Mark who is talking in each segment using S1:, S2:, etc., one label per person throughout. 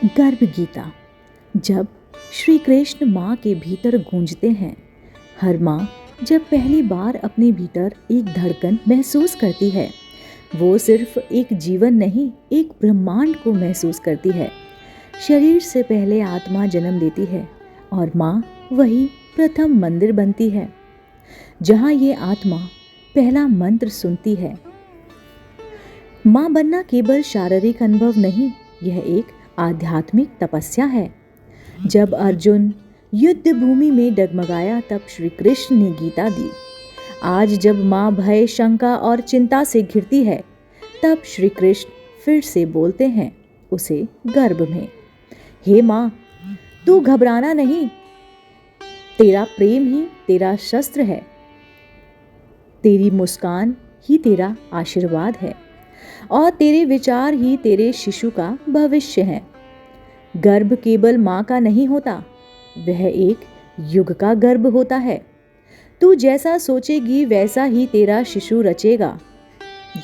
S1: गर्भ गीता। जब श्री कृष्ण माँ के भीतर गूंजते हैं, हर माँ जब पहली बार अपने भीतर एक धड़कन महसूस करती है, वो सिर्फ एक जीवन नहीं, एक ब्रह्मांड को महसूस करती है। शरीर से पहले आत्मा जन्म लेती है और माँ वही प्रथम मंदिर बनती है, जहाँ ये आत्मा पहला मंत्र सुनती है। माँ बनना केवल शारीरिक अनुभव नहीं, यह एक आध्यात्मिक तपस्या है। जब अर्जुन युद्ध भूमि में डगमगाया, तब श्री कृष्ण ने गीता दी। आज जब माँ भय, शंका और चिंता से घिरती है, तब श्री कृष्ण फिर से बोलते हैं उसे गर्भ में, हे माँ, तू घबराना नहीं, तेरा प्रेम ही तेरा शस्त्र है, तेरी मुस्कान ही तेरा आशीर्वाद है और तेरे विचार ही तेरे शिशु का भविष्य है। गर्भ केवल माँ का नहीं होता, वह एक युग का गर्भ होता है। तू जैसा सोचेगी वैसा ही तेरा शिशु रचेगा।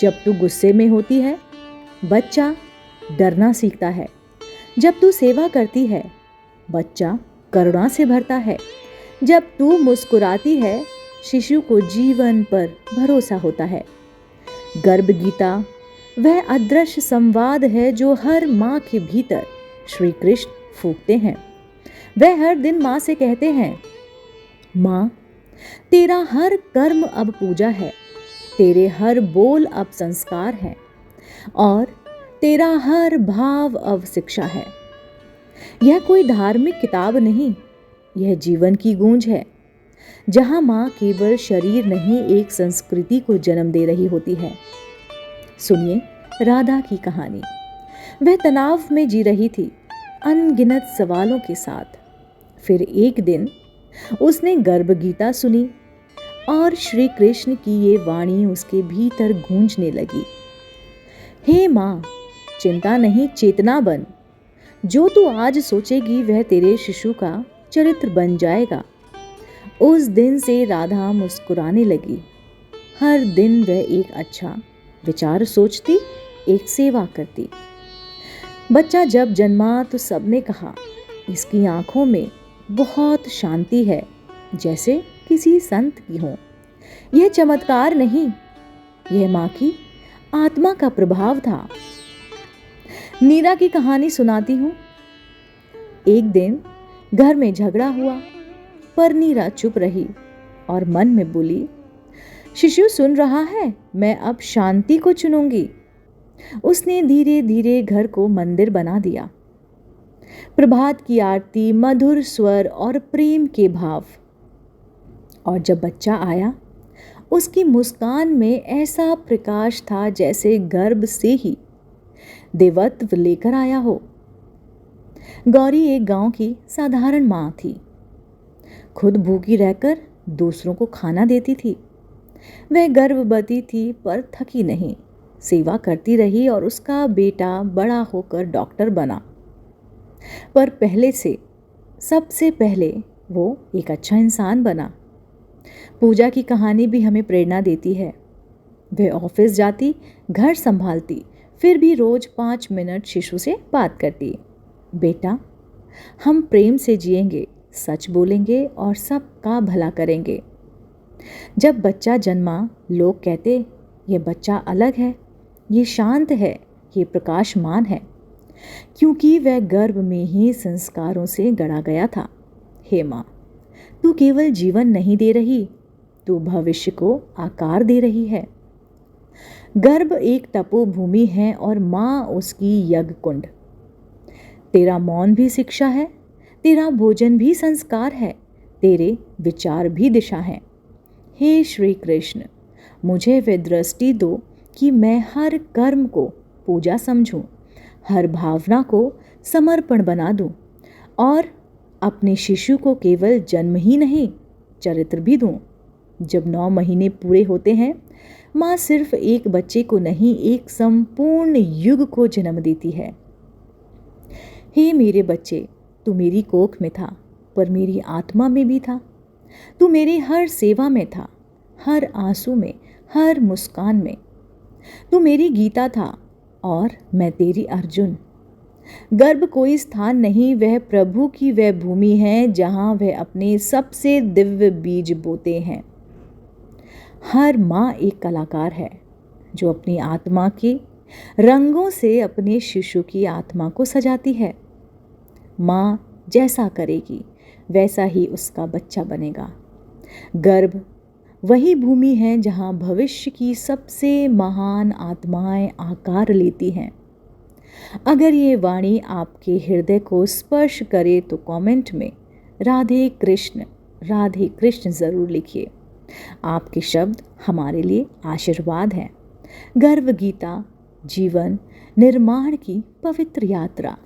S1: जब तू गुस्से में होती है, बच्चा डरना सीखता है। जब तू सेवा करती है, बच्चा करुणा से भरता है। जब तू मुस्कुराती है, शिशु को जीवन पर भरोसा होता है। गर्भ गीता वह अदृश्य संवाद है जो हर माँ के भीतर श्री कृष्ण फूंकते हैं। वह हर दिन माँ से कहते हैं, माँ, तेरा हर कर्म अब पूजा है, तेरे हर बोल अब संस्कार है और तेरा हर भाव अब शिक्षा है। यह कोई धार्मिक किताब नहीं, यह जीवन की गूंज है, जहाँ माँ केवल शरीर नहीं, एक संस्कृति को जन्म दे रही होती है। सुनिए राधा की कहानी। वह तनाव में जी रही थी, अनगिनत सवालों के साथ। फिर एक दिन उसने गर्भ गीता सुनी और श्री कृष्ण की ये वाणी उसके भीतर गूंजने लगी। हे माँ, चिंता नहीं, चेतना बन। जो तू आज सोचेगी वह तेरे शिशु का चरित्र बन जाएगा। उस दिन से राधा मुस्कुराने लगी। हर दिन वह एक अच्छा विचार सोचती, एक सेवा करती। बच्चा जब जन्मा तो सबने कहा, इसकी आंखों में बहुत शांति है, जैसे किसी संत की हो। यह चमत्कार नहीं, यह माँ की आत्मा का प्रभाव था। नीरा की कहानी सुनाती हूँ। एक दिन घर में झगड़ा हुआ, पर नीरा चुप रही और मन में बोली, शिशु सुन रहा है, मैं अब शांति को चुनूंगी। उसने धीरे धीरे घर को मंदिर बना दिया। प्रभात की आरती, मधुर स्वर और प्रेम के भाव। और जब बच्चा आया, उसकी मुस्कान में ऐसा प्रकाश था जैसे गर्भ से ही देवत्व लेकर आया हो। गौरी एक गांव की साधारण माँ थी। खुद भूखी रहकर दूसरों को खाना देती थी। वह गर्भवती थी पर थकी नहीं, सेवा करती रही और उसका बेटा बड़ा होकर डॉक्टर बना। पर सबसे पहले वो एक अच्छा इंसान बना। पूजा की कहानी भी हमें प्रेरणा देती है। वह ऑफिस जाती, घर संभालती, फिर भी रोज 5 मिनट शिशु से बात करती। बेटा, हम प्रेम से जिएंगे, सच बोलेंगे और सबका भला करेंगे। जब बच्चा जन्मा, लोग कहते, ये बच्चा अलग है, ये शांत है, ये प्रकाशमान है, क्योंकि वह गर्भ में ही संस्कारों से गढ़ा गया था। हे माँ, तू केवल जीवन नहीं दे रही, तू भविष्य को आकार दे रही है। गर्भ एक तपोभूमि है और माँ उसकी यज्ञ कुंड। तेरा मौन भी शिक्षा है, तेरा भोजन भी संस्कार है, तेरे विचार भी दिशा है। हे श्री कृष्ण, मुझे वह दृष्टि दो कि मैं हर कर्म को पूजा समझूं, हर भावना को समर्पण बना दूं और अपने शिशु को केवल जन्म ही नहीं, चरित्र भी दूं। जब 9 महीने पूरे होते हैं, माँ सिर्फ एक बच्चे को नहीं, एक संपूर्ण युग को जन्म देती है। हे मेरे बच्चे, तू मेरी कोख में था, पर मेरी आत्मा में भी था। तू मेरी हर सेवा में था, हर आंसू में, हर मुस्कान में। तू मेरी गीता था और मैं तेरी अर्जुन। गर्भ कोई स्थान नहीं, वह प्रभु की वह भूमि है जहां वह अपने सबसे दिव्य बीज बोते हैं। हर माँ एक कलाकार है जो अपनी आत्मा के रंगों से अपने शिशु की आत्मा को सजाती है। माँ जैसा करेगी वैसा ही उसका बच्चा बनेगा। गर्भ वही भूमि है जहां भविष्य की सबसे महान आत्माएं आकार लेती हैं। अगर ये वाणी आपके हृदय को स्पर्श करे तो कमेंट में राधे कृष्ण ज़रूर लिखिए। आपके शब्द हमारे लिए आशीर्वाद हैं। गर्व गीता, जीवन निर्माण की पवित्र यात्रा।